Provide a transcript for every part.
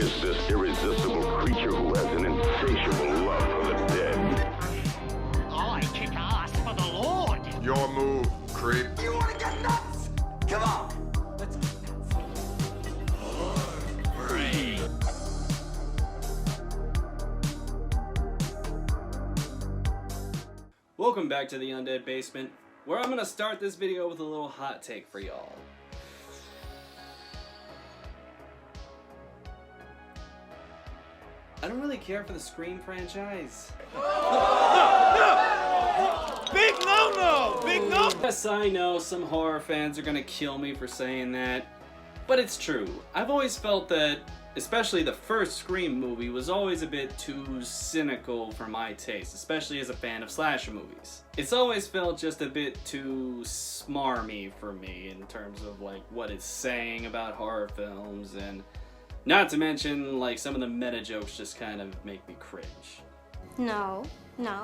is this irresistible creature who has an insatiable love for the dead. I kick ass for the Lord. Your move, creep. You want to get nuts? Come on. Let's get nuts. Welcome back to the Undead Basement, where I'm going to start this video with a little hot take for y'all. I don't really care for the Scream franchise. Big no-no! Big no! Yes, I know some horror fans are gonna kill me for saying that, but it's true. I've always felt that, especially the first Scream movie, was always a bit too cynical for my taste, especially as a fan of slasher movies. It's always felt just a bit too smarmy for me in terms of like what it's saying about horror films, and not to mention like some of the meta jokes just kind of make me cringe. No,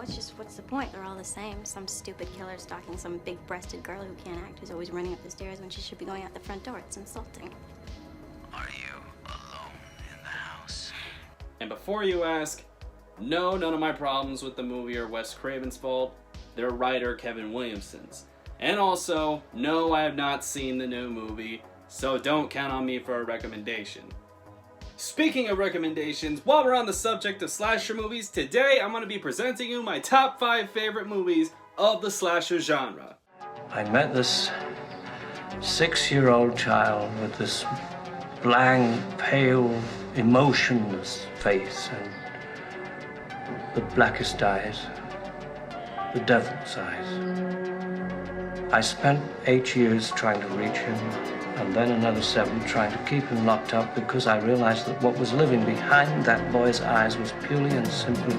it's just what's the point? They're all the same. Some stupid killer stalking some big-breasted girl who can't act, who's always running up the stairs when she should be going out the front door. It's insulting. Are you alone in the house? And before you ask, no, none of my problems with the movie are Wes Craven's fault. They're writer Kevin Williamson's. And also, no, I have not seen the new movie, so don't count on me for a recommendation. Speaking of recommendations, while we're on the subject of slasher movies, today I'm going to be presenting you my top 5 favorite movies of the slasher genre. I met this 6-year-old child with this blank, pale, emotionless face and the blackest eyes, the devil's eyes. I spent 8 years trying to reach him, and then another 7 trying to keep him locked up, because I realized that what was living behind that boy's eyes was purely and simply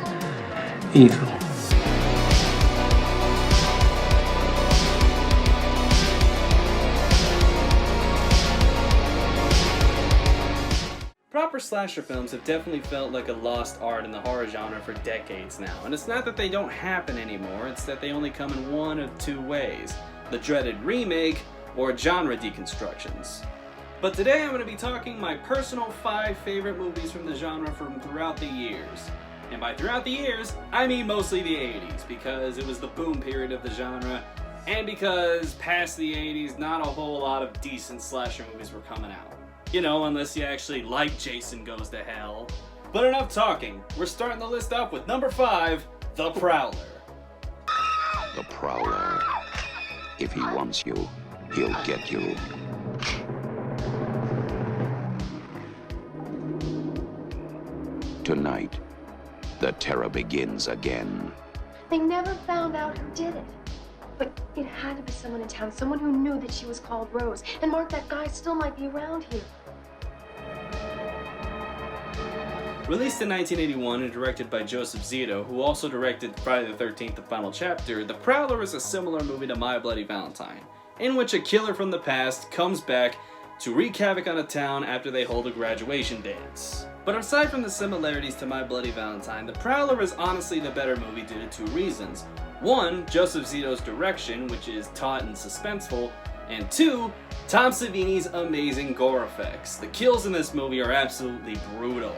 evil. Proper slasher films have definitely felt like a lost art in the horror genre for decades now, and it's not that they don't happen anymore, it's that they only come in one of 2 ways: the dreaded remake or genre deconstructions. But today I'm going to be talking my personal 5 favorite movies from the genre from throughout the years. And by throughout the years, I mean mostly the 80s, because it was the boom period of the genre, and because past the 80s, not a whole lot of decent slasher movies were coming out. You know, unless you actually like Jason Goes to Hell. But enough talking, we're starting the list off with number 5, The Prowler. The Prowler. If he wants you, he'll get you. Tonight, the terror begins again. They never found out who did it. But it had to be someone in town, someone who knew that she was called Rose. And Mark, that guy still might be around here. Released in 1981 and directed by Joseph Zito, who also directed Friday the 13th: The Final Chapter, The Prowler is a similar movie to My Bloody Valentine, in which a killer from the past comes back to wreak havoc on a town after they hold a graduation dance. But aside from the similarities to My Bloody Valentine, The Prowler is honestly the better movie due to 2 reasons. 1, Joseph Zito's direction, which is taut and suspenseful, and 2, Tom Savini's amazing gore effects. The kills in this movie are absolutely brutal.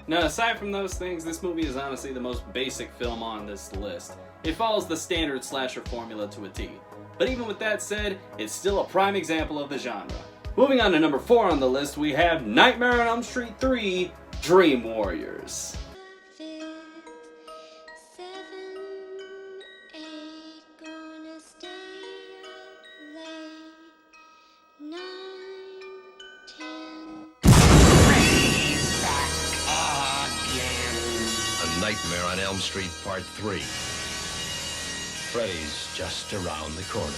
Now, aside from those things, this movie is honestly the most basic film on this list. It follows the standard slasher formula to a T. But even with that said, it's still a prime example of the genre. Moving on to number 4 on the list, we have Nightmare on Elm Street 3: Dream Warriors. Nightmare on Elm Street Part 3. Freddy's just around the corner.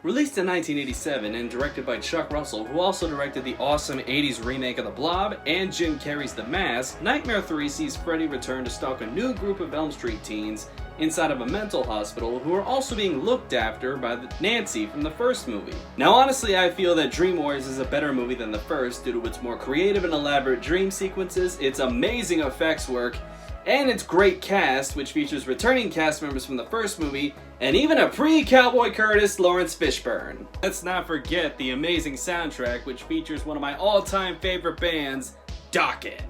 Released in 1987 and directed by Chuck Russell, who also directed the awesome 80s remake of The Blob and Jim Carrey's The Mask, Nightmare 3 sees Freddy return to stalk a new group of Elm Street teens inside of a mental hospital who are also being looked after by Nancy from the first movie. Now honestly, I feel that Dream Warriors is a better movie than the first due to its more creative and elaborate dream sequences, its amazing effects work, and its great cast, which features returning cast members from the first movie, and even a pre-Cowboy Curtis Lawrence Fishburne. Let's not forget the amazing soundtrack, which features one of my all-time favorite bands, Dokken.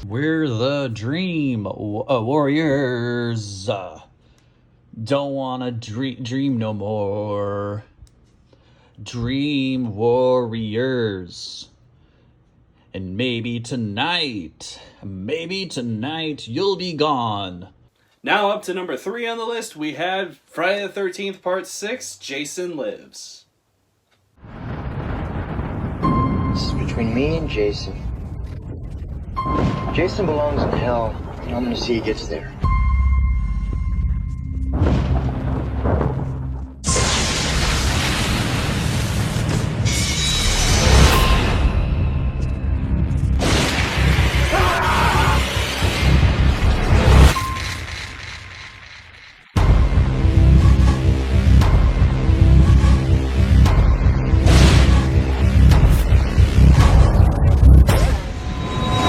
We're the Dream Warriors. Don't wanna dream no more. Dream Warriors. And maybe tonight you'll be gone. Now up to number 3 on the list, we have Friday the 13th Part 6, Jason Lives. This is between me and Jason. Jason belongs in hell, and I'm gonna see he gets there.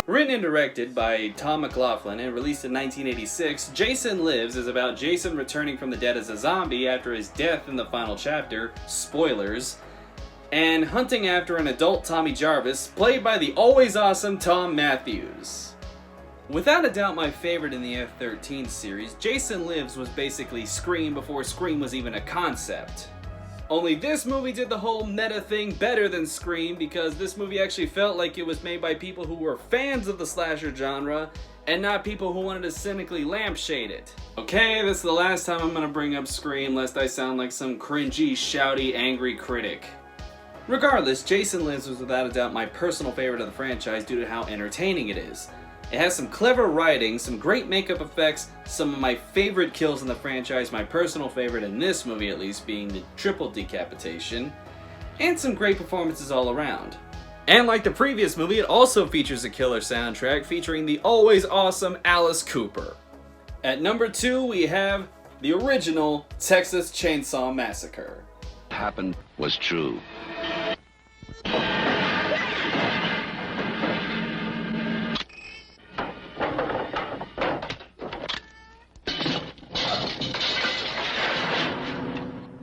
Written and directed by Tom McLaughlin and released in 1986, Jason Lives is about Jason returning from the dead as a zombie after his death in the final chapter, spoilers, and hunting after an adult Tommy Jarvis, played by the always awesome Tom Matthews. Without a doubt my favorite in the F-13 series, Jason Lives was basically Scream before Scream was even a concept. Only this movie did the whole meta thing better than Scream because this movie actually felt like it was made by people who were fans of the slasher genre and not people who wanted to cynically lampshade it. Okay, this is the last time I'm gonna bring up Scream lest I sound like some cringy, shouty, angry critic. Regardless, Jason Lives was without a doubt my personal favorite of the franchise due to how entertaining it is. It has some clever writing, some great makeup effects, some of my favorite kills in the franchise, my personal favorite in this movie at least being the triple decapitation, and some great performances all around. And like the previous movie, it also features a killer soundtrack featuring the always awesome Alice Cooper. At number 2, we have the original Texas Chainsaw Massacre. What happened was true.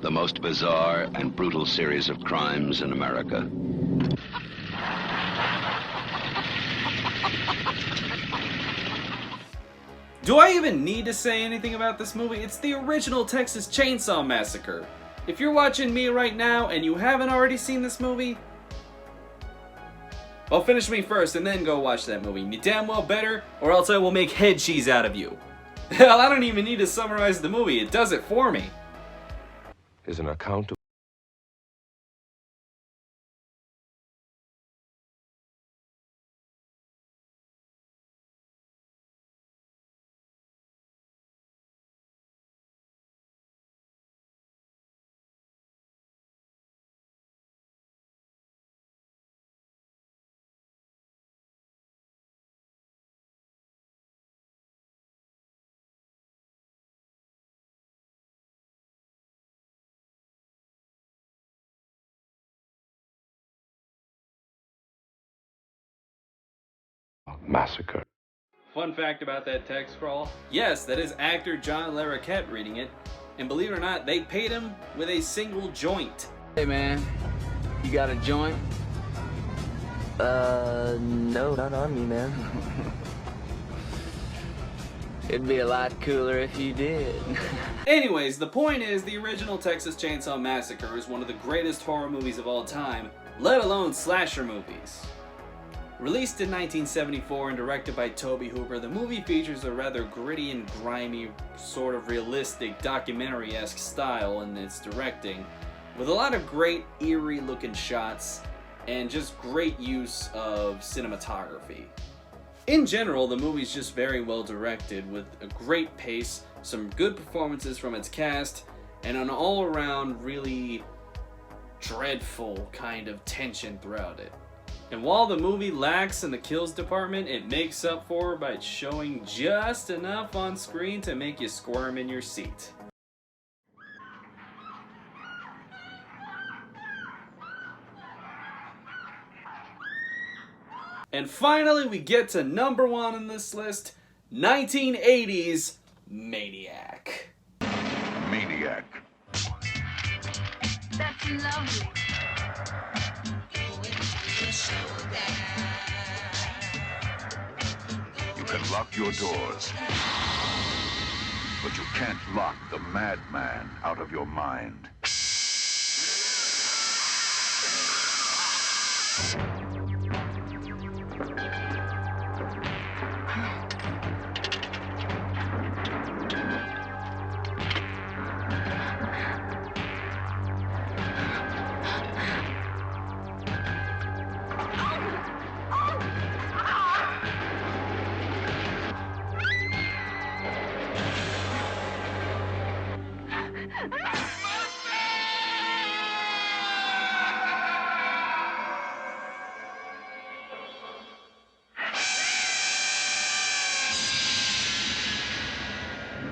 The most bizarre and brutal series of crimes in America. Do I even need to say anything about this movie? It's the original Texas Chainsaw Massacre. If you're watching me right now and you haven't already seen this movie, well, finish me first and then go watch that movie. You damn well better, or else I will make head cheese out of you. Hell, I don't even need to summarize the movie. It does it for me. Is an account of Massacre. Fun fact about that text scroll. Yes, that is actor John Larroquette reading it. And believe it or not, they paid him with a single joint. Hey man, you got a joint? No, not on me, man. It'd be a lot cooler if you did. Anyways, the point is, the original Texas Chainsaw Massacre is one of the greatest horror movies of all time, let alone slasher movies. Released in 1974 and directed by Tobe Hooper, the movie features a rather gritty and grimy, sort of realistic, documentary-esque style in its directing, with a lot of great, eerie-looking shots, and just great use of cinematography. In general, the movie's just very well directed, with a great pace, some good performances from its cast, and an all-around really dreadful kind of tension throughout it. And while the movie lacks in the kills department, it makes up for it by showing just enough on screen to make you squirm in your seat. And finally, we get to number 1 on this list, 1980's Maniac. Maniac. That's lovely. You can lock your doors, but you can't lock the madman out of your mind.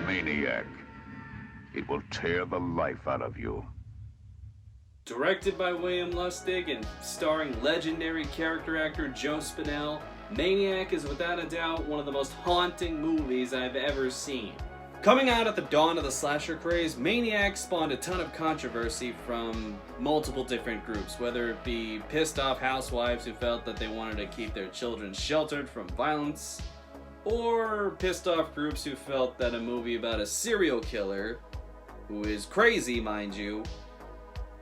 Maniac. It will tear the life out of you. Directed by William Lustig and starring legendary character actor Joe Spinell, Maniac is without a doubt one of the most haunting movies I've ever seen. Coming out at the dawn of the slasher craze, Maniac spawned a ton of controversy from multiple different groups, whether it be pissed off housewives who felt that they wanted to keep their children sheltered from violence, or pissed off groups who felt that a movie about a serial killer, who is crazy mind you,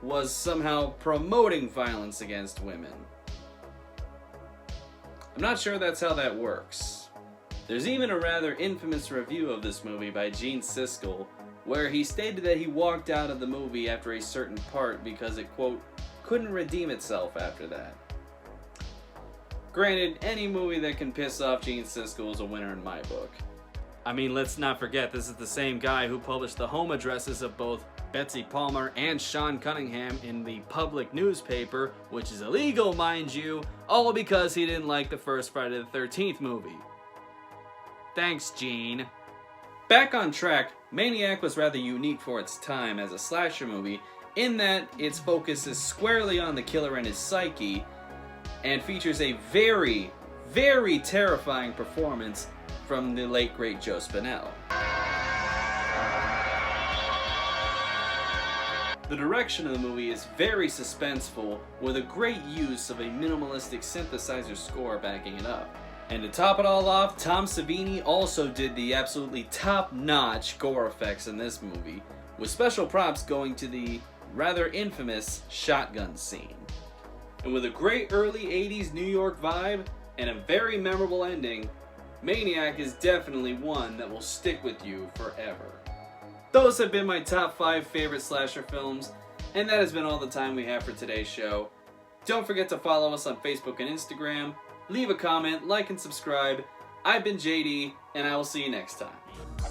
was somehow promoting violence against women. I'm not sure that's how that works. There's even a rather infamous review of this movie by Gene Siskel, where he stated that he walked out of the movie after a certain part because it, quote, couldn't redeem itself after that. Granted, any movie that can piss off Gene Siskel is a winner in my book. I mean, let's not forget, this is the same guy who published the home addresses of both Betsy Palmer and Sean Cunningham in the public newspaper, which is illegal, mind you, all because he didn't like the first Friday the 13th movie. Thanks, Gene. Back on track, Maniac was rather unique for its time as a slasher movie, in that its focus is squarely on the killer and his psyche, and features a very, very terrifying performance from the late great Joe Spinell. The direction of the movie is very suspenseful, with a great use of a minimalistic synthesizer score backing it up. And to top it all off, Tom Savini also did the absolutely top-notch gore effects in this movie, with special props going to the rather infamous shotgun scene. And with a great early 80s New York vibe and a very memorable ending, Maniac is definitely one that will stick with you forever. Those have been my top 5 favorite slasher films, and that has been all the time we have for today's show. Don't forget to follow us on Facebook and Instagram, leave a comment, like and subscribe. I've been JD, and I will see you next time.